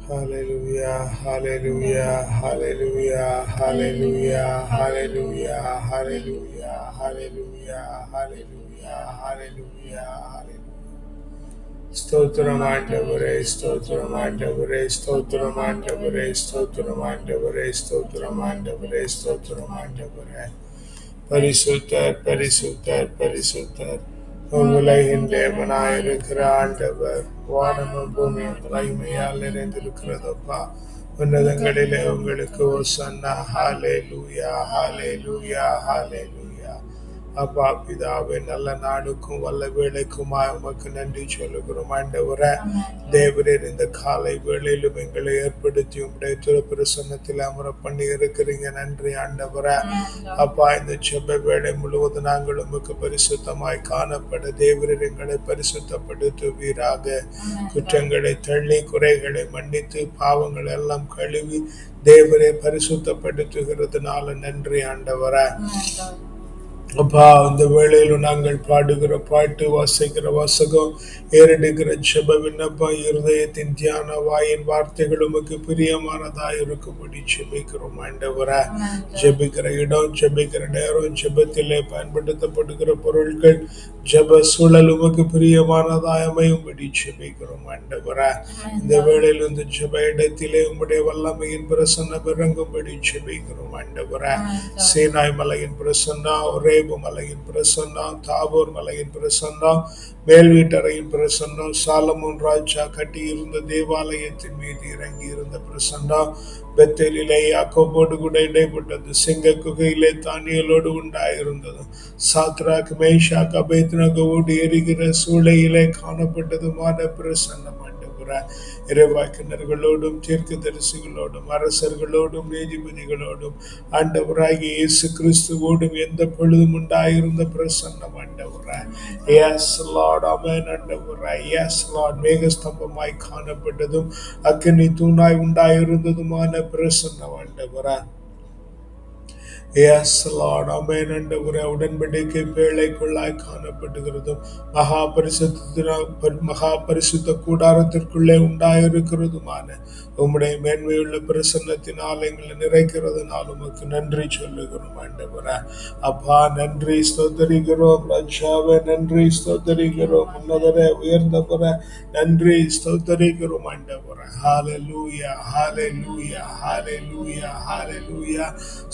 Hallelujah, hallelujah, hallelujah, hallelujah, hallelujah, hallelujah, hallelujah, hallelujah, hallelujah, hallelujah. Stotram Andavare, Stotram Andavare, Stotram Andavare, Stotram Andavare, Stotram Andavare, Stotram Andavare. பரிசுத்தர் பரிசுத்தர் பரிசுத்தர் உலகின் தேவனாயிருக்கிற ஆண்டவர் வானமும் பூமியும் மகிமையால் நிறைந்திருக்கிறதப்பா. உன்னதங்களிலே உங்களுக்கு ஓசன்னா. ஹalleluya ஹalleluya ஹalleluya. அப்பா பிதாவே, நல்ல நாளுக்கும் வல்ல வேலைக்குமாய் உமக்கு நன்றி சொல்லுகிறோம் ஆண்டவரே. தேவரீர் இந்த காலை வேளையிலும் எங்களை ஏற்படுத்தி உங்களுடைய பிரசன்னத்தில் அமர பண்ணி இருக்கிறீங்க. நன்றி ஆண்டவரே. அப்பா, இந்த செப வேளை முழுவதும் நாங்கள் உமக்கு பரிசுத்தமாய் காணப்பட தேவரீர் எங்களை பரிசுத்தப்படுத்துவீராக. குற்றங்களை தள்ளி குறைகளை மன்னித்து பாவங்கள் எல்லாம் கழுவி தேவரை பரிசுத்தப்படுத்துகிறதுனால நன்றி ஆண்டவரே. அப்பா, இந்த வேளையிலும் நாங்கள் பாடுகிற பாட்டு, வாசிக்கிற வாசகம், ஏறெடுக்கிற ஜெப விண்ணப்பம், இருதயத்தின் தியான வாயின் வார்த்தைகள் உமக்கு பிரியமானதாய் இருக்கும்படி ஜெபிக்கிறோம் ஆண்டவரே. ஜெபிக்கிற இடம், ஜெபிக்கிற நேரம், ஜெபத்திலே பயன்படுத்தப்படுகிற பொருட்கள், ஜெப சூழல் உமக்கு பிரியமானதாய் அமையும்படி ஜெபிக்கிறோம் ஆண்டவரே. இந்த வேளையில் இந்த ஜெப இடத்திலே உம்முடைய வல்லமையின் பிரசன்னம் இறங்கும்படி ஜெபிக்கிறோம் ஆண்டவரே. சீனாய் மலையின் பிரசன்னா, ஒரே மலையின் பிரசன்னம், தாபோர் மலையின் பிரசன்னம், மேல் வீட்டறையின் பிரசன்னம், சாலமோன் ராஜா கட்டியிருந்த தேவாலயத்தின் மீது இறங்கி இருந்த பிரசன்னம், பெத்தேலிலே யாக்கோபோடு கூட இடைப்பட்டது, சிங்க குகையிலே தானியலோடு உண்டாயிருந்தது, சாத்ராக் மேஷாக் அபேத்நேகோவோடு எரிகிற சூளையிலே காணப்பட்டதுமான பிரசன்னம் இறைவாக்கினர்களோடும் தீர்க்கதரிசிகளோடும் அரசர்களோடும் நீதிபதிகளோடும் ஆண்டவராகிய இயேசு கிறிஸ்துவோடும் எந்த பொழுதும் உண்டாயிருந்த பிரசன்னம் ஆண்டவரே. எஸ் லார்ட், ஆமென் ஆண்டவரே. எஸ் லார்ட், மேகஸ்தம்பமாய் காணப்பட்டதும் அக்கினி தூணாய் உண்டாயிருந்ததுமான பிரசன்னம் ஆண்டவரே. எஸ் லார்ட், ஆமென் ஆண்டவரே. உடன்படிக்கை பேழைக்குள்ளாய் காணப்படுகிறதும் மகா பரிசுத்த கூடாரத்திற்குள்ளே உண்டாயிருக்கிறதுமான உம்முடைய மேன்மையுள்ள பிரசன்னத்தினால் எங்களை நிறைக்கிறதுனால் உமக்கு நன்றி சொல்லுகிறோம் ஆண்டவரே. அப்பா, நன்றி ஸ்தோத்தரிக்கிறோம் ராஜாவே, நன்றி ஸ்தோத்தரிக்கிறோம் உன்னதரே, உயர்ந்தவரே, நன்றி ஸ்தோத்தரிக்கிறோம் ஆண்டவரே. ஹalleluya ஹalleluya ஹalleluya ஹalleluya.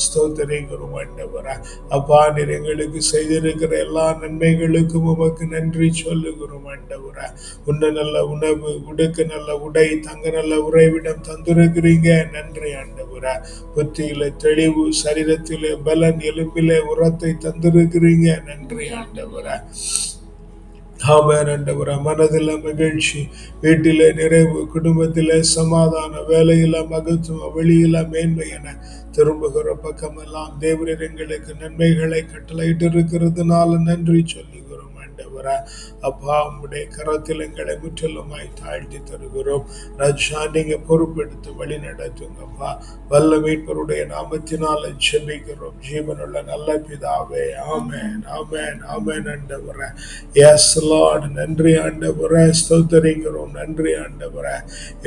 ஸ்தோத்தரிக்கிறோம் ஆண்டவரே. அப்பா, நீர் எங்களுக்கு செய்திருக்கிற எல்லா நன்மைகளுக்கும் உமக்கு நன்றி சொல்லுகிறோம் ஆண்டவரே. உன்ன நல்ல உணவு, உடுக்க நல்ல உடை, தங்க நல்ல உறைவிடம் தந்திருக்கிறீங்க. நன்றி ஆண்டவரே. புத்தியில தெளிவு, சரீரத்திலே பலன், எலும்பிலே உரத்தை தந்திருக்கிறீங்க. நன்றி ஆண்டவரே. ஆமென் ஆண்டவரே. மனதில மகிழ்ச்சி, வீட்டிலே நிறைவு, குடும்பத்திலே சமாதானம், வேலையில மகத்துவம், வெளியில மேன்மை என திரும்புகிற பக்கமெல்லாம் தேவரீர் எங்களுக்கு நன்மைகளை கட்டளையிட்டு இருக்கிறதுனால நன்றி சொல்லுகிறோம் ஆண்டவரே. அப்பா, உம்முடைய கரத்தில் எங்களை முற்றிலுமாய் தாழ்த்தி தருகிறோம் ராஜா. நீங்க பொறுப்பெடுத்து வழி நடத்துங்கப்பா. வல்ல மீட்பருடைய நாமத்தினால ஜெபிக்கிறோம் ஜீவனுள்ள நல்ல பிதாவே. ஆமென் ஆமென் ஆமென் ஆண்டவரே. எஸ் லார்ட், நன்றி ஆண்டவரே. ஸ்தோத்தரிக்கிறோம். நன்றி ஆண்டவரே.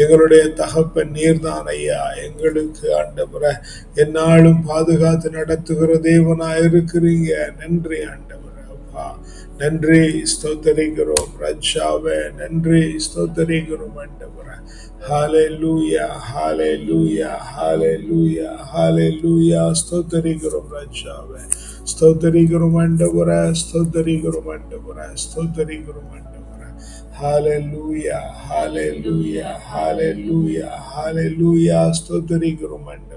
எங்களுடைய தகப்பன் நீர்தான் ஐயா. எங்களுக்கு ஆண்டவரே என்னாலும் பாதுகாத்து நடத்துகிற தேவனாய் இருக்கிறீங்க. நன்றி ஆண்டவரே. அப்பா, நன்றி ஸ்தோத்தரிக்கிறோம் ராஜாவே. நன்றி ஸ்தோத்தரிக்கிறோம் ஆண்டவரே. ஹalleluya ஹalleluya ஹalleluya ஹalleluya. ஸ்தோத்தரிக்கிறோம் ராஜாவே. ஸ்தோத்தரிக்கிறோம் ஆண்டவரே. ஸ்தோத்தரிக்கிறோம் ஆண்டவரே. ஸ்தோத்தரிக்கிறோம் ஆண்டவரே. ஹalleluya ஹalleluya ஹalleluya ஹalleluya. ஸ்தோத்தரிக்கிறோம் ஆண்டவரே.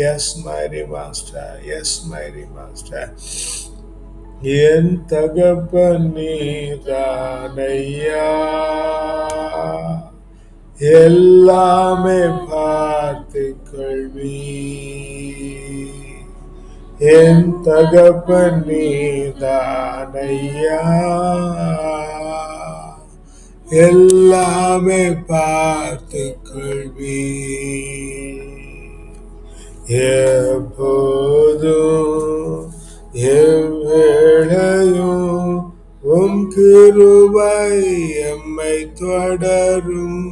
Yes, mighty master. Yes, mighty master. என் தகப்பன் நீதானையா, எல்லாமே பார்த்து கொள்வி. என் தகப்பன் நீதானையா, எல்லாமே பார்த்து கொள்வி. எப்போதும் எவ்வேளையும் உம் கிருபை எம்மை தொடரும்.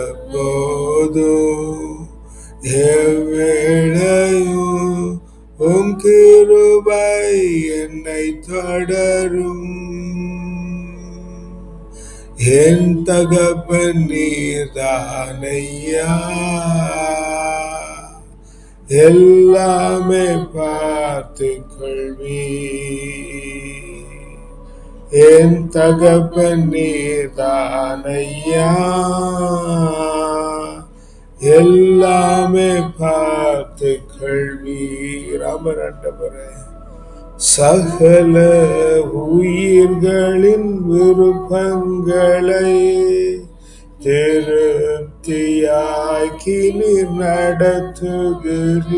எப்போதும் எவ்வேளையும் உம் கிருபை என்னை தொடரும். என் தகப்பன் நீர்தானையா, எல்லாமே பார்த்து கொள்வி. என் தகப்பன் நீர்தானையா, எல்லாமே பார்த்து கொள்வி. ராமரண்டபரே, சகல உயிர்களின் விருப்பங்களை திருப்தியாக்கி நீர் நடத்துகிறீர்.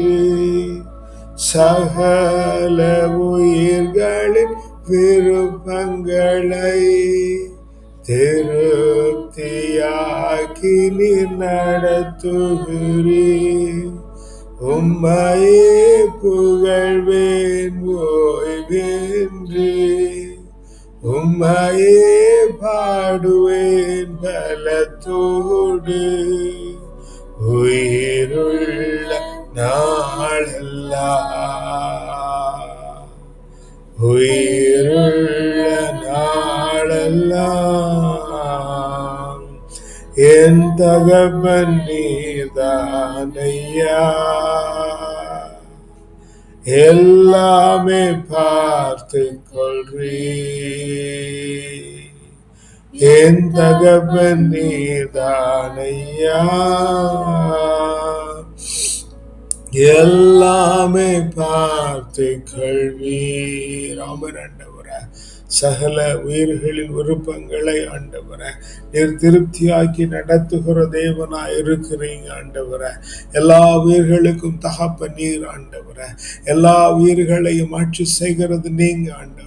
சகல உயிர்களின் விருப்பங்களை திருப்தியாக்கி நீர் நடத்துகிறீர். உம்மையே புகழ்வேன் ஓய்வேன்றி, உம்மையே பாடுவேன் பலத்தோடு. உயிருள்ள நாளெல்லாம், உயிருள்ள நாளெல்லாம் என் தகப்பன் நீர்தானையா, எல்லாமே பார்த்து கொள்றீ. என் தகப்பன் நீர்தானையா, எல்லாமே பார்த்து கொள்வி. ராமரண்டவர, சகல உயிர்களின் விருப்பங்களை ஆண்டவர நீர் திருப்தியாக்கி நடத்துகிற தேவனாய் இருக்கிறீங்க ஆண்டவர. எல்லா உயிர்களுக்கும் தகப்ப நீர் ஆண்டவர, எல்லா உயிர்களையும் ஆட்சி செய்கிறது நீங்க ஆண்டவர.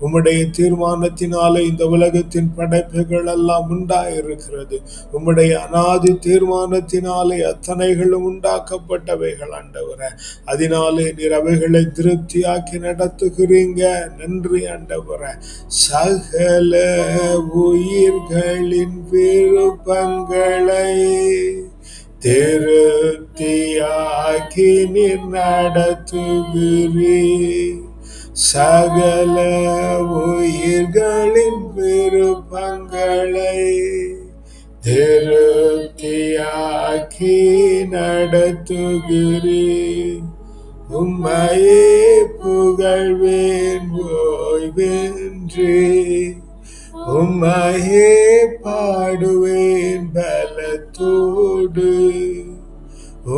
உம்முடைய தீர்மானத்தினாலே இந்த உலகத்தின் படைப்புகள் எல்லாம் உண்டாயிருக்கிறது. உம்முடைய அநாதி தீர்மானத்தினாலே அத்தனைகளும் உண்டாக்கப்பட்டவைகள் ஆண்டவர. அதனாலே நீர் அவைகளை திருப்தியாக்கி நடத்துகிறீங்க. நன்றி ஆண்டவர. சகல உயிர்களின் விருப்பங்களை திருப்தியாக்கி நீர் நடத்துகிறீர். சகல உயிர்களின் விருப்பங்களை திருப்தியாக்கி நடத்துகிறீர். உம்மையே புகழ்வேன் ஓய்வேன்றி, உம்மையே பாடுவேன் பலத்தோடு.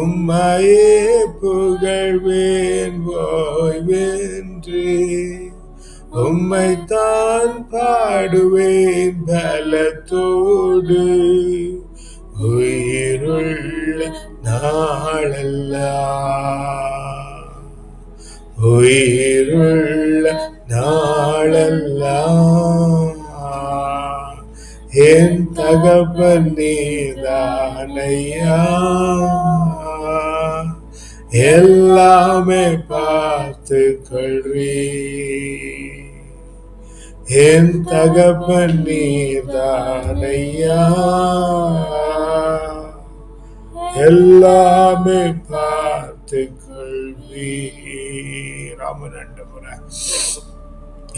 உம்மையே புகழ்வேன் ஓய்வேன்றி, உம்மைத்தான் பாடுவேன் பலத்தோடு. உயிருள்ள நாளெல்லாம், உயிருள்ள நாளெல்லாம் என் தகப்பன் நீர்தானையா, எல்லாமே பார்த்து கொள்றீ. என் தகப்பன் நீர்தானையா, எல்லாமே பார்த்து கொள்வி. ராமன் ஆண்டவர,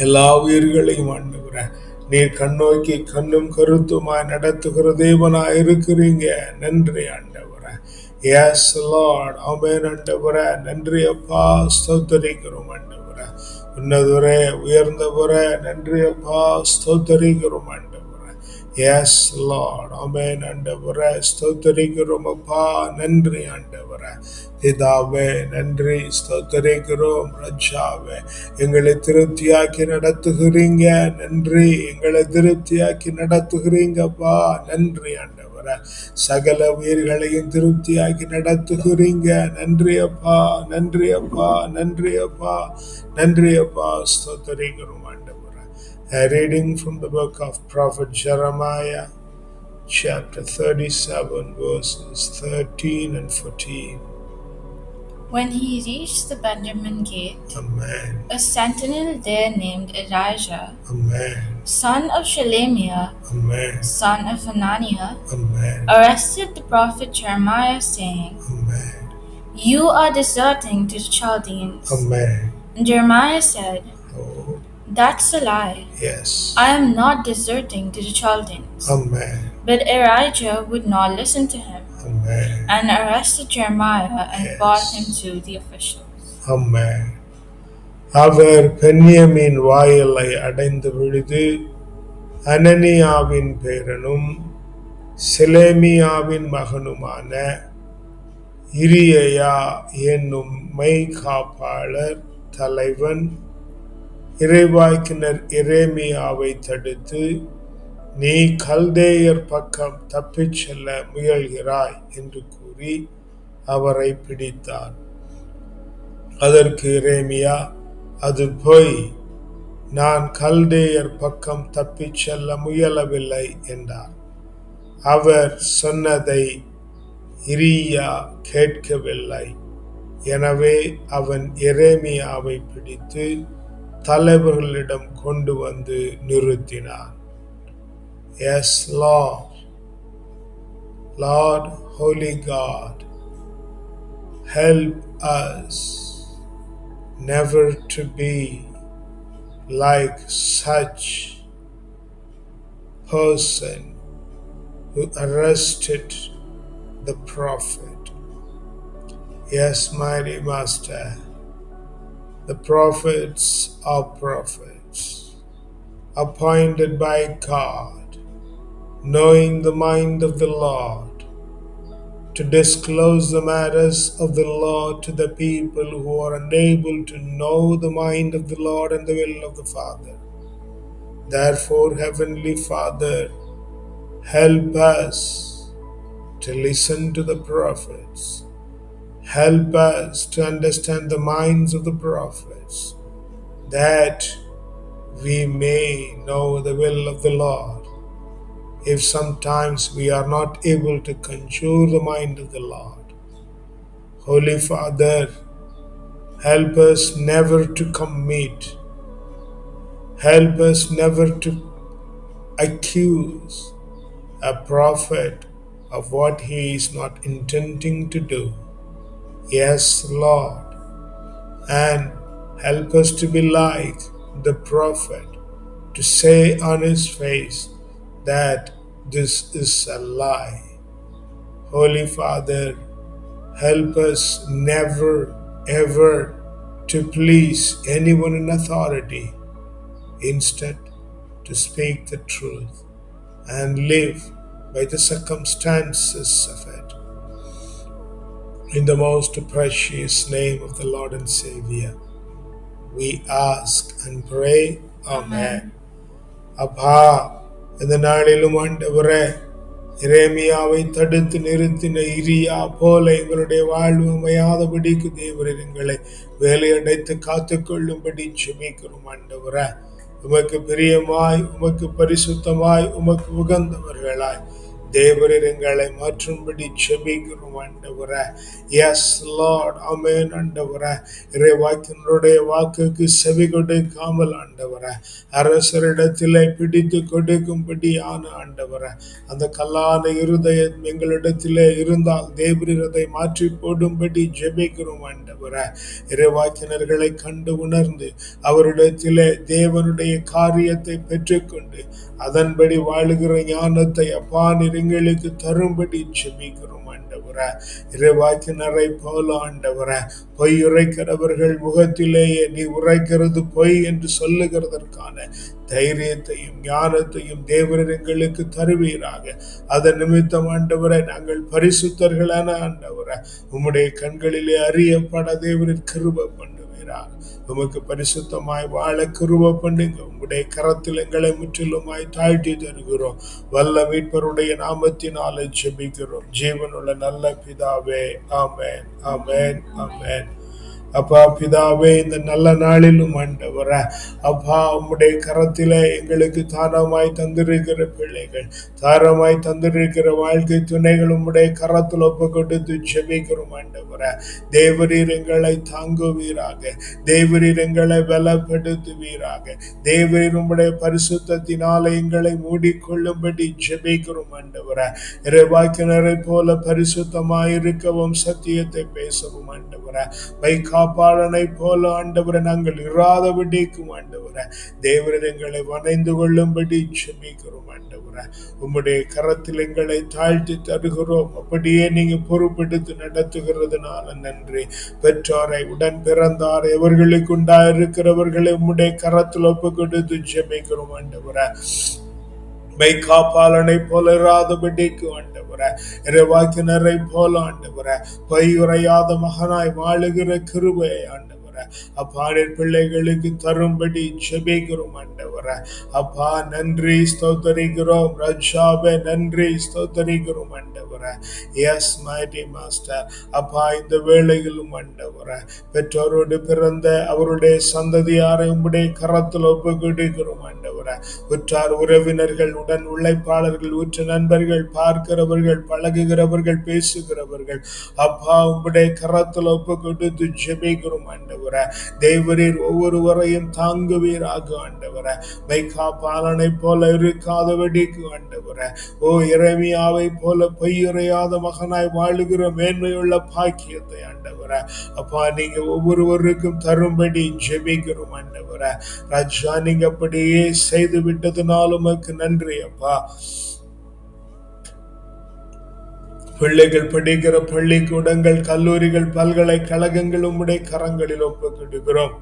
எல்லா உயிர்களையும் ஆண்டவர நீர் கண்ணோக்கி கண்ணும் கருத்துமாய் நடத்துகிற தேவனாய் இருக்கிறீங்க. நன்றி ஆண்டவர. எஸ் லார்ட், ஆமென் ஆண்டவர. நன்றி அப்பா, ஸ்தோத்திரிக்கிறோம் ஆண்டவர. உன்னதவரே, உயர்ந்தவரே, நன்றி அப்பா, ஸ்தோத்திரிக்கிறோம் ஆண்டவர. எஸ் லார்ட், ஆமென் ஆண்டவரே, ஸ்தோத்திரிக்கிறோம் அப்பா. நன்றி ஆண்டவர. பிதாவே நன்றி, ஸ்தோத்திரிக்கிறோம். ரட்சாவே, எங்களை திருப்தியாக்கி நடத்துகிறீங்க. நன்றி, எங்களை திருப்தியாக்கி நடத்துகிறீங்கப்பா. நன்றி ஆண்டவர. சகல உயிர்களையும் திருப்தியாக்கி நடத்துகிறீங்க. நன்றி அப்பா, நன்றி அப்பா, நன்றி அப்பா, நன்றி அப்பா, ஸ்தோத்திரிக்கிறோம் ஆண்டவர. A reading from the book of Prophet Jeremiah, chapter 37, verses 13 and 14. When he reached the Benjamin gate, Amen. a sentinel there named Elijah, Amen. son of Shelemiah, Amen. son of Hananiah, Amen. arrested the prophet Jeremiah, saying, Amen. "You are deserting to the Chaldeans." Amen. And Jeremiah said, Oh, "That's a lie. yes. I am not deserting to the Chaldeans." Amen. But Elijah would not listen to him, Amen. and arrested Jeremiah and brought him Yes. to the officials. Amen. அவர் பென்யமீன் வாயிலை அடைந்த பொழுது அனனியாவின் பேரனும் செலேமியாவின் மகனுமான இரியயா என்னும் மெய்காப்பாளர் தலைவன் இறைவாக்கினர் எரேமியாவை தடுத்து, நீ கல்தேயர் பக்கம் தப்பிச் செல்ல முயல்கிறாய் என்று கூறி அவரை பிடித்தார். அதற்கு எரேமியா, அது பொய், நான் கல்தேயர் பக்கம் தப்பிச் செல்ல முயலவில்லை என்றார். அவர் சொன்னதை இரியா கேட்கவில்லை. எனவே அவன் எரேமியாவை பிடித்து தலைவர்களிடம் கொண்டு வந்து நிறுத்தினான். Yes, Lord, Lord, Holy God, help us never to be like such person who arrested the prophet. Yes, mighty Master, the prophets are prophets, appointed by God, knowing the mind of the Lord, to disclose the matters of the Lord to the people who are unable to know the mind of the Lord and the will of the Father. Therefore, Heavenly Father, help us to listen to the prophets. Help us to understand the minds of the prophets, that we may know the will of the Lord. If sometimes we are not able to conjure the mind of the Lord, Holy Father, help us never to commit, help us never to accuse a prophet of what he is not intending to do. Yes, Lord, and help us to be like the prophet, to say on his face that this is a lie. Holy Father, help us never ever to please anyone in authority, instead to speak the truth and live by the circumstances of it. In the most precious name of the Lord and Savior, we ask and pray. Amen. அப்பா, இந்த நாளிலும் ஆண்டவரே, எரேமியாவை தடுத்து நிறுத்தின இரியா போல எங்களுடைய வாழ்வு அமையாதபடிக்கு தேவரீர் எங்களை வேலையடைத்து காத்துக்கொள்ளும்படி ஜெபிக்கிறோம் ஆண்டவரே. உமக்கு பிரியமாய், உமக்கு பரிசுத்தமாய், உமக்கு உகந்தவர்களாய் தேவரீர் எங்களை மாற்றும்படி ஜெபிக்கிறோம் ஆண்டவரே. எஸ் லார்ட், ஆமென் ஆண்டவரே. இறைவாக்கினருடைய வாக்குக்கு செவி கொடுக்காமல் ஆண்டவரே, அரசரிடத்திலே பிடித்து கொடுக்கும்படி ஆன ஆண்டவரே, அந்த கல்லான இருதயம் எங்களிடத்திலே இருந்தால் தேவரீர் அதை மாற்றி போடும்படி ஜெபிக்கிறோம் ஆண்டவரே. இறைவாக்கினர்களை கண்டு உணர்ந்து அவரிடத்திலே தேவனுடைய காரியத்தை பெற்றுக்கொண்டு அதன்படி வாழுகிற ஞானத்தை அப்பா நீர் எங்களுக்கு தரும்படி ஜெபிக்கிறோம் ஆண்டவரே. இறைவாக்கினரை போல ஆண்டவரே, பொய் உரைக்கிறவர்கள் முகத்திலேயே நீ உரைக்கிறது பொய் என்று சொல்லுகிறதற்கான தைரியத்தையும் ஞானத்தையும் தேவரீர் எங்களுக்கு தருவீராக. அதன் நிமித்தம் ஆண்டவரை நாங்கள் பரிசுத்தர்களான ஆண்டவரை உம்முடைய கண்களிலே அறியப்பட தேவரீர் கிருபை பண்ணுவீராக. உமக்கு பரிசுத்தமாய் வாழ கிருபை பண்ணுங்க. உம்முடைய கரத்தில் எங்களை முற்றிலுமாய் தாழ்த்தி தருகிறோம். வல்ல மீட்பருடைய நாமத்தினாலே ஜெபிக்கிறோம் ஜீவனுள்ள நல்ல பிதாவே. ஆமென், ஆமென், ஆமென். அப்பா பிதாவே, இந்த நல்ல நாளிலும் ஆண்டவரே அப்பா உம்முடைய கரத்திலே எங்களுக்கு தாரமாய் தந்திருக்கிற பிள்ளைகள், தாரமாய் தந்திருக்கிற வாழ்க்கை துணைகள் உம்முடைய கரத்தில் ஒப்பு கொடுத்து ஜெபிக்கிறோம் ஆண்டவரே. தேவரீர் எங்களை தாங்குவீராக, தேவரீர் எங்களை பலப்படுத்துவீராக, தேவரீர் உம்முடைய பரிசுத்தத்தினால எங்களை மூடிக்கொள்ளும்படி ஜெபிக்கிறோம் ஆண்டவரே. இறைவாக்கினரை போல பரிசுத்தமாயிருக்கவும் சத்தியத்தை பேசவும் ஆண்டவரே. மைக்காப்பாளனை போல ஆண்டவரை நாங்கள் இராதபடிக்கும் ஆண்டவரே தேவரீர் எங்களை வணைந்து கொள்ளும்படி ஜெபிக்கிறோம் ஆண்டவரே. உம்முடைய கரத்தில் எங்களை தாழ்த்தி தருகிறோம். அப்படியே நீங்க பொறுப்பெடுத்து நடத்துகிறதுனால நன்றி. பெற்றோரை, உடன் பிறந்தார், எவர்களுக்கு உண்டாயிருக்கிறவர்களை உம்முடைய கரத்தில் ஒப்பு கொடுத்து ஜெபிக்கிறோம் ஆண்டவரே. மைக்காப்பாளனை போல இராதபடிக்கு ஆண்டவரே, இறைவாக்கினரை போல ஆண்டவரே பொய்யுரையாத மகனாய் வாழுகிற கிருபையை ஆண்டவரே அப்பா பிள்ளைகளுக்கு தரும்படி ஜெபிக்கிறோம் ஆண்டவரே. அப்பா நன்றி ஸ்தோத்தரிக்கிறோம் ராஜாவே, நன்றி ஸ்தோத்தரிக்கிறோம் ஆண்டவரே. Yes mighty master. அப்பா இந்த வேளையிலும் ஆண்டவரே பெற்றோரோடு பிறந்த அவருடைய சந்ததியாரை உம்முடைய கரத்தில் ஒப்பு கொடுக்கிறோம் ஆண்டவரே. உற்றார் உறவினர்கள், உடன் உழைப்பாளர்கள், உற்ற நண்பர்கள், பார்க்கிறவர்கள், பழகுகிறவர்கள், பேசுகிறவர்கள் அப்பா உம்முடைய கரத்தில் ஒப்பு கொடுத்து ஜெபிக்கிறோம் ஆண்டவரே. தேவரீர் ஒவ்வொருவரையும் தாங்குவீராக ஆண்டவரே. மைக்காப்பாளனை போல இருக்காதபடிக்கு ஆண்டவரே, ஓ எரேமியாவை போல பொய்யுரையாத மகனாய் வாழுகிற மேன்மையுள்ள பாக்கியத்தை ஆண்டவரே அப்பா நீங்க ஒவ்வொருவருக்கும் தரும்படி ஜெபிக்கிறோம் ஆண்டவரே. ராஜா நீங்க அப்படியே செய்து விட்டதுனாலும் உமக்கு நன்றி அப்பா. பிள்ளைகள் படிக்கிற பள்ளிக்கூடங்கள், கல்லூரிகள், பல்கலைக்கழகங்கள் உம்முடைய கரங்களில் ஒப்புக்கொடுக்கிறோம்.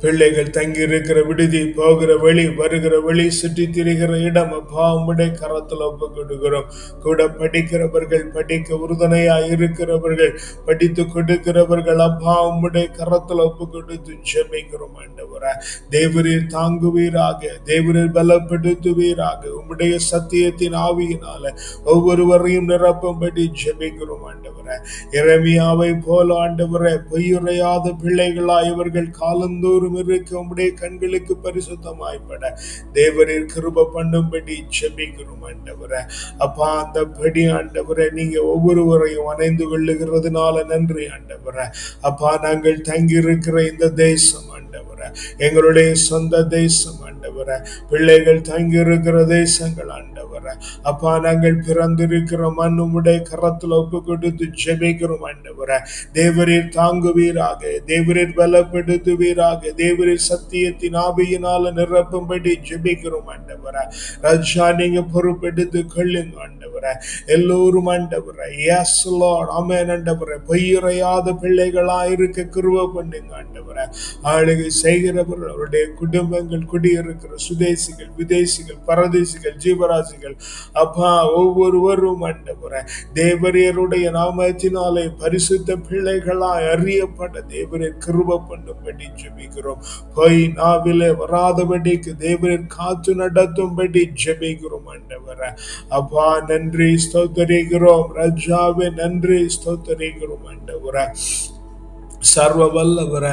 பிள்ளைகள் தங்கி இருக்கிற விடுதி, போகிற வழி, வருகிற வழி, சுற்றி திரிகிற இடம் அப்பா உம்முடைய கரத்தில் ஒப்பு கொடுக்கிறோம். கூட படிக்கிறவர்கள், படிக்க உறுதுணையா இருக்கிறவர்கள், படித்து கொடுக்கிறவர்கள் அப்பா உம்முடைய கரத்தில் ஒப்பு கொடுத்து ஜெபிக்கிறோம் ஆண்டவரே. தேவரீர் தாங்குவீராக, தேவரீர் பலப்படுத்துவீராக, உம்முடைய சத்தியத்தின் ஆவியினால ஒவ்வொருவரையும் நிரப்பும்படி ஜெபிக்கிறோம் ஆண்டவரே. எரேமியாவை போல ஆண்டவரே பொய்யுரையாத பிள்ளைகளாய் இவர்கள் காலந்தோறும் இருக்க உம்முடைய கண்களுக்கு பரிசுத்தமாய்ப்பட தேவரீர் கிருபை பண்ணும்படி ஜெபிக்கிறோம் ஆண்டவரே. அப்பா அந்த படி ஆண்டவரே நீங்க ஒவ்வொருவரையும் அணைந்து கொள்ளுகிறதுனால நன்றி ஆண்டவரே. அப்பா நாங்கள் தங்கி இருக்கிற இந்த தேசம் ஆண்டவரே எங்களுடைய சொந்த தேசம் ஆண்டவரே, பிள்ளைகள் தங்கி இருக்கிற தேசங்கள் ஆண்டவரே அப்பா நாங்கள் பிறந்திருக்கிற மண் உம்முடைய கரத்தில் ஒப்பு கொடுத்து ஜெபிக்கிறோம் ஆண்டவரே. தேவரீர் தாங்குவீராக, தேவரீர் பலப்படுத்துவீராக, தேவரீர் சத்தியத்தின் ஆவியினால நிரப்பும்படி ஜெபிக்கிறோம் ஆண்டவரே. ராஜா நீங்க பொறுப்பெடுத்து கொள்ளுங்க ஆண்டவரே. எல்லோரும் ஆண்டவரே எஸ் லார்ட் ஆமென் ஆண்டவரே பொய்யுரையாத பிள்ளைகளா இருக்க கிருபை பண்ணுங்க ஆண்டவரே. ஆளுகை செய்கிறவர்கள், அவருடைய குடும்பங்கள், குடியிருக்கிற சுதேசிகள், விதேசிகள், பரதேசிகள், ஜீவராசிகள் அப்பா ஒவ்வொருவரும் ஆண்டவரே தேவரீருடைய நாமத்தினாலே பரிசுத்த பிள்ளைகளாய் அறியப்பட்ட தேவரீர் கிருபை பண்ணும்படி ஜெபிக்கிறோம். பொய் நாவிலே வராதபடிக்கு தேவரீர் காத்து நடத்தும்படி ஜெபிக்கிறோம் ஆண்டவரே. அப்பா நன்றி ஸ்தோத்தரிக்கிறோம் ராஜாவே, நன்றி ஸ்தோத்தரிக்கிறோம் ஆண்டவரே. சர்வ வல்லவர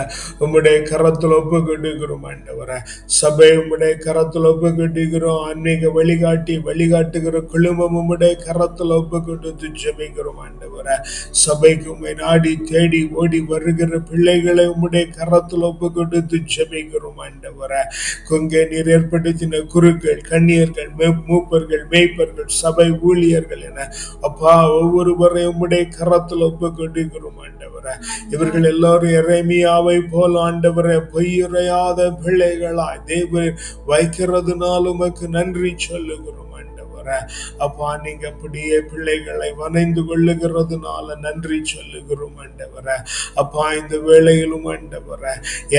உம்முடைய கரத்தில் ஒப்பு கட்டுகிறோம் ஆண்டவரே. சபை உம்முடைய கரத்தில் ஒப்பு கட்டுகிறோம். ஆன்மீக வழிகாட்டுகிற குழுமம் உம்முடைய கரத்தில் ஒப்பு கொடுத்து ஜெபிக்கிறோம் ஆண்டவரே. சபைக்கு உம்மை நாடி தேடி ஓடி வருகிற பிள்ளைகளை உம்முடைய கரத்தில் ஒப்பு கொடுத்து ஜெபிக்கிறோம் ஆண்டவரே. கொங்கை நீர் ஏற்படுத்தின குருக்கள், கன்னியர்கள், மூப்பர்கள், மேய்ப்பர்கள், சபை ஊழியர்கள் என அப்பா ஒவ்வொருவரையும் உம்முடைய கரத்தில் ஒப்பு கட்டுகிறோம் ஆண்டவரே. இவர்கள் எல்லாரும் எரேமியாவை போல ஆண்டவரே பொய்யுரையாத பிள்ளைகளாய் தேவன் வைக்கிறதுனால உமக்கு நன்றி சொல்லுகிறோம் ஆண்டவரே. அப்பா நீங்க அப்படியே பிள்ளைகளை வணைந்து கொள்ளுகிறதுனால நன்றி சொல்லுகிறோம் ஆண்டவரே. அப்பா இந்த வேளையிலும் ஆண்டவரே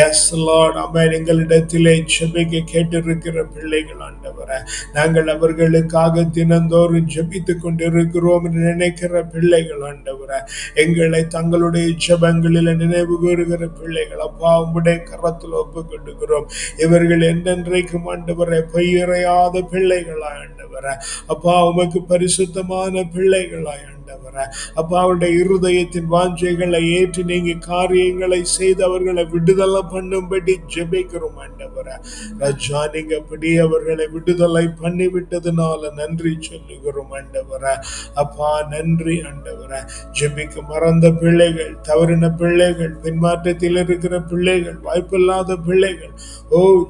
எஸ் லார்ட் ஆமென் எங்களிடத்திலே ஜெபிக்க கேட்டிருக்கிற பிள்ளைகள் ஆண்டவரே, நாங்கள் அவர்களுக்காக தினந்தோறும் ஜெபித்து கொண்டிருக்கிறோம் என்று நினைக்கிற பிள்ளைகள் ஆண்டவரே, எங்களை தங்களுடைய ஜெபங்களில் நினைவு கூறுகிற பிள்ளைகள் அப்பா உம்முடைய கரத்தில் ஒப்பு கொண்டுகிறோம். இவர்கள் என்றென்றைக்கும் ஆண்டவரே பொய்யுரையாத பிள்ளைகளாய் ஆண்டவரே அப்பா உமக்கு பரிசுத்தமான பிள்ளைகளாய் ஆண்டவரே. அப்ப அவருடைய இருதயத்தின் வாஞ்சைகளை ஏற்று நீங்க காரியங்களை செய்து அவர்களை விடுதலை பண்ணும்படி ஜெபிக்கிறோம் ஆண்டவரே. ராஜா நீங்க அப்படி அவர்களை விடுதலை பண்ணி விட்டதுனால நன்றி சொல்லுகிறோம் ஆண்டவரே. அப்பா நன்றி ஆண்டவரே. ஜெபிக்க மறந்த பிள்ளைகள், தவறின பிள்ளைகள், பின்மாற்றத்தில் இருக்கிற பிள்ளைகள், வாய்ப்பில்லாத பிள்ளைகள்,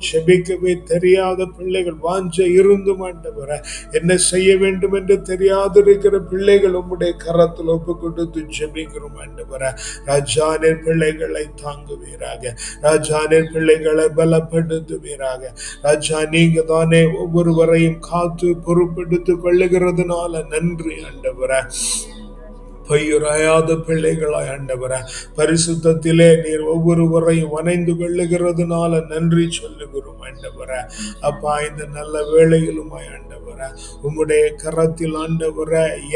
ஜெபிக்கவே தெரியாத பிள்ளைகள், வாஞ்ச இருந்தும் ஆண்டவரே என்ன செய்ய வேண்டும் என்று தெரியாது இருக்கிற பிள்ளைகள் உம்முடைய கரத்தில் ஒப்பு கொடுத்து ஜெபிக்கிறோம் ஆண்டவரே. ராஜானின் பிள்ளைகளை தாங்குவீராக, ராஜானின் பிள்ளைகளை பலப்படுத்துவீராக. ராஜா நீங்க தானே ஒவ்வொருவரையும் காத்து பொறுப்பெடுத்துக் கொள்ளுகிறதுனால நன்றி ஆண்டவரே. பொய்யுரையாத பிள்ளைகளாய் ஆண்டவர பரிசுத்தத்திலே நீர் ஒவ்வொருவரையும் வணைந்து கொள்ளுகிறதுனால நன்றி சொல்லுகிறோம் ஆண்டவர. அப்பா இந்த நல்ல வேளையிலும் ஆண்டவர உம்முடைய கரத்தில் ஆண்டவர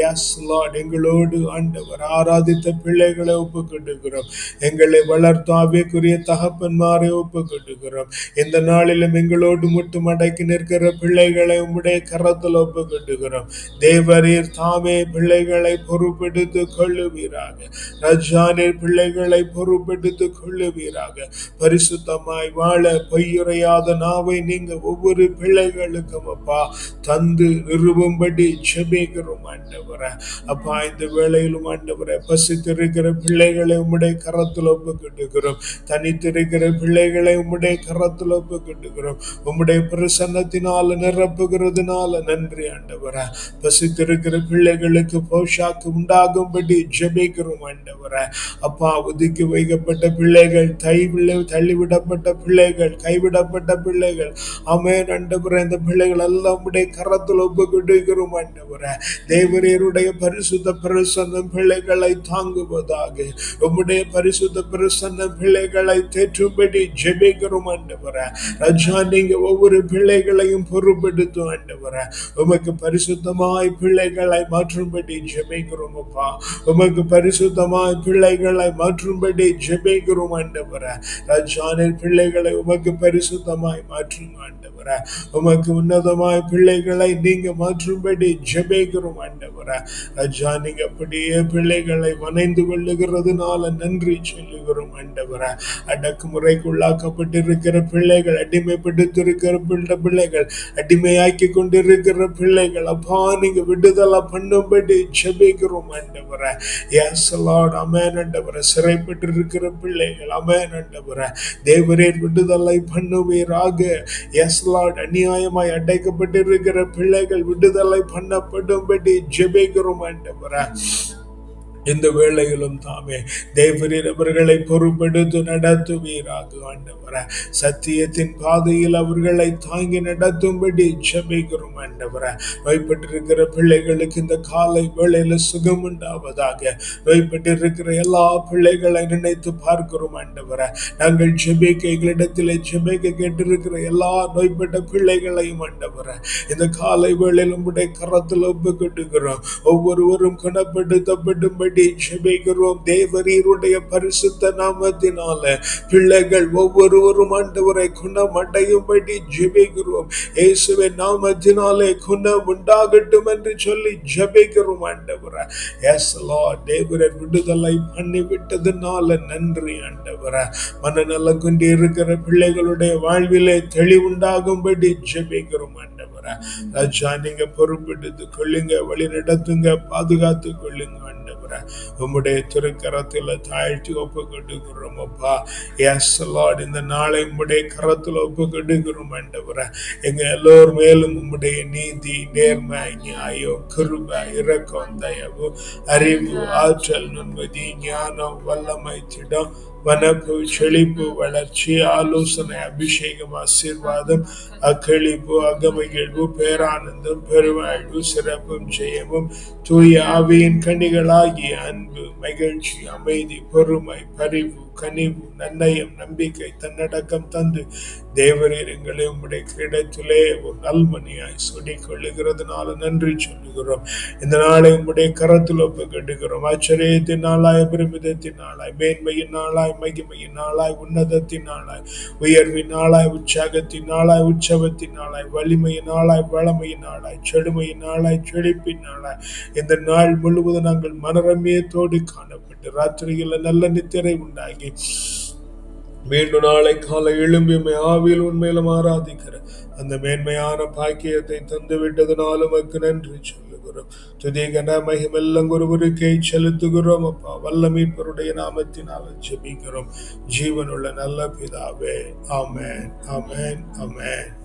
எஸ் லார்ட் எங்களோடு ஆண்டவர் ஆராதித்த பிள்ளைகளை ஒப்புக்கொண்டுகிறோம். எங்களை வளர்த்த ஆவிக்குரிய தகப்பன்மாரை ஒப்புக்கொண்டுகிறோம். இந்த நாளிலும் எங்களோடு முட்டும் அடக்கி நிற்கிற பிள்ளைகளை உம்முடைய கரத்தில் ஒப்புக்கொண்டுகிறோம். தேவரீர் தாமே பிள்ளைகளை பொறுப்பெடுத்து கொள்ளுவீராக. ரஜானின் பிள்ளைகளை பொறுப்பெடுத்துக் கொள்ளுவீராக. பரிசுத்தமாய் வாழ பொய்யுரையாத நாவை நீங்க ஒவ்வொரு பிள்ளைகளுக்கும் அப்பா தந்து நிறுவும்படி ஜெபிக்கிறோம் ஆண்டவரே. அப்பா இந்த வேளையிலும் ஆண்டவரே பசித்திருக்கிற பிள்ளைகளை உம்முடைய கரத்தில் ஒப்புக்கொண்டுகிறோம். தனித்திருக்கிற பிள்ளைகளை உம்முடைய கரத்தில் ஒப்புக்கொண்டுகிறோம். உம்முடைய பிரசன்னத்தினால நிரப்புகிறதுனால நன்றி ஆண்டவரே. பசித்திருக்கிற பிள்ளைகளுக்கு போஷாக்கு உண்டாகும் ஜெபிக்கிறோம் ஆண்டவரே. அப்பா ஒதுக்கி வைக்கப்பட்ட பிள்ளைகள், தள்ளிவிடப்பட்ட பிள்ளைகள், கைவிடப்பட்ட பிள்ளைகள், ஆமென் ஆண்டவரே. இந்த பிள்ளைகள் எல்லாம் உம்முடைய கரத்தில் ஒப்புக்கொடுக்கிறோம் ஆண்டவரே. தேவரீருடைய பரிசுத்த பிரசன்னம் பிள்ளைகளை தாங்குவதாக. உம்முடைய பரிசுத்த பிரசன்னம் பிள்ளைகளை தேற்றும்படி ஜெபிக்கிறோம் ஆண்டவரே. ராஜா நீங்க ஒவ்வொரு பிள்ளைகளையும் பொறுப்பெடுத்து ஆண்டவரே உமக்கு பரிசுத்தமாய் பிள்ளைகளை மாற்றும்படி ஜெபிக்கிறோம் அப்பா. உமக்கு பரிசுத்தமாய் பிள்ளைகளை மாற்றும்படி ஜெபிக்கிறோம் ஆண்டவரே. ராஜானின் பிள்ளைகளை உமக்கு பரிசுத்தமாய் மாற்றும் ஆண்டவரே. உமக்கு உன்னதமாய் பிள்ளைகளை நீங்க மாற்றும்படி ஜெபிக்கிறோம் ஆண்டவரே. ராஜா நீங்க அப்படியே பிள்ளைகளை வணைந்து கொள்ளுகிறதுனால நன்றி சொல்லுகிறோம் ஆண்டவரே. அடக்குமுறைக்குள்ளாக்கப்பட்டிருக்கிற பிள்ளைகள், அடிமைப்படுத்திருக்கிற பிள்ளைகள், அடிமையாக்கி கொண்டிருக்கிற பிள்ளைகள் அப்பா நீங்க விடுதலை பண்ணும்படி ஜெபிக்கிறோம் ஆண்டவரே. எஸ் லார்ட் ஆமென் ஆண்டவரே. சிறைப்பட்டிருக்கிற பிள்ளைகள் ஆமென் ஆண்டவரே தேவரீர் விடுதலை பண்ணுவீராக. எஸ் லார்ட் அநியாயமாய் அடைக்கப்பட்டிருக்கிற பிள்ளைகள் விடுதலை பண்ணப்படும்படி ஜெபிக்கிறோம் ஆண்டவரே. இந்த வேளையிலும் தாமே தேவரீர் அவர்களை பொறுப்பெடுத்து நடத்துவீராக ஆண்டவரே. சத்தியத்தின் பாதையில் அவர்களை தாங்கி நடத்தும்படி ஜெபிக்கிறோம் ஆண்டவரே. நோய்பட்டிருக்கிற பிள்ளைகளுக்கு இந்த காலை வேளையில சுகம் உண்டாவதாக. நோய்பட்டிருக்கிற எல்லா பிள்ளைகளை நினைத்து பார்க்கிறோம் ஆண்டவரே. நாங்கள் ஜெபிக்க எங்களிடத்தில் ஜெபிக்க கேட்டிருக்கிற எல்லா நோய்பட்ட பிள்ளைகளையும் ஆண்டவரே இந்த காலை வேளையில் உம்முடைய கரத்தில் ஒப்புக்கொடுக்கிறோம். ஒவ்வொருவரும் குணப்படுத்தப்படும்படி ஜெபிக்கிறோம். தேவரீருடைய பரிசுத்த நாமத்தினால பிள்ளைகள் ஒவ்வொருவரும் ஆண்டவரை குணம் அடையும்படி ஜெபிக்கிறோம். இயேசுவின் நாமத்தினாலே குணம் உண்டாகட்டும் என்று சொல்லி ஜெபிக்கிறோம் ஆண்டவரே. எஸ் லார்ட் தேவரீர் விடுதலை பண்ணி விட்டதுனால நன்றி ஆண்டவரே. மனநலம் கொண்டு இருக்கிற பிள்ளைகளுடைய வாழ்விலே தெளிவுண்டாகும்படி ஜெபிக்கிறோம் ஆண்டவரே. ராஜா நீங்க பொறுப்பெடுத்து கொள்ளுங்க, வழி நடத்துங்க, பாதுகாத்து கொள்ளுங்க ஆண்டவரே. உம்முடைய திருக்கரத்தில் தாழ்த்தி ஒப்பு கொடுக்கிறோம் அப்பா. எஸ் லார்ட் இந்த நாளை உம்முடைய கரத்தில் ஒப்பு கொடுக்கிறோம் ஆண்டவரே. எங்க எல்லோர் மேலும் உம்முடைய நீதி, நேர்மை, நியாயம், கிருபை, இரக்கம், தயவு, அறிவு, ஆற்றல், நுண்மதி, ஞானம், வல்லமை, திடம், வனப்பு, செழிப்பு, வளர்ச்சி, ஆலோசனை, அபிஷேகம், ஆசீர்வாதம், அக்களிப்பு, அகமகிழ்வு, பேரானந்தம், பெருவாழ்வு, சிறப்பும் ஜெயமும், தூய ஆவியின் கனிகளாகிய அன்பு, மகிழ்ச்சி, அமைதி, பொறுமை, பரிவு, கனிவு, நன்னயம், நம்பிக்கை, தன்னடக்கம் தந்து தேவரீர் எங்களை உம்முடைய கிரீடத்திலே ஒரு நல்மணியாய் சுடிக் கொள்ளுகிறதுனால நன்றி சொல்லுகிறோம். இந்த நாளை உம்முடைய கரத்தில் ஒப்பு கட்டுகிறோம். ஆச்சரியத்தின் நாளாய், அபரிமிதத்தின் நாளாய், மேன்மையின் நாளாய், மகிமையின் நாளாய், உன்னதத்தின் நாளாய், உயர்வின் நாளாய், உற்சாகத்தின் நாளாய், உற்சவத்தின் நாளாய், வலிமையின் நாளாய், வளமையின் நாளாய், செழுமையின் நாளாய், செழிப்பின் நாளாய், இந்த நாள் முழுவதும் நாங்கள் மனரம்யத்தோடு காணப்பட்டு ராத்திரியில் நல்ல நித்திரை உண்டாகி மீண்டும் நாளை காலை எழும்பி ஆவியில் உண்மையிலும் ஆராதிக்கிற அந்த மேன்மையான பாக்கியத்தை தந்து விட்டதுனாலும் உமக்கு நன்றி சொல்லுகிறோம். துதி கன மகிமெல்லாம் ஒருவருக்கே செலுத்துகிறோம். அப்பா, வல்ல மீட்பருடைய நாமத்தினால் ஜெபிக்கிறோம் ஜீவனுள்ள நல்ல பிதாவே. ஆமென், ஆமென், ஆமென்.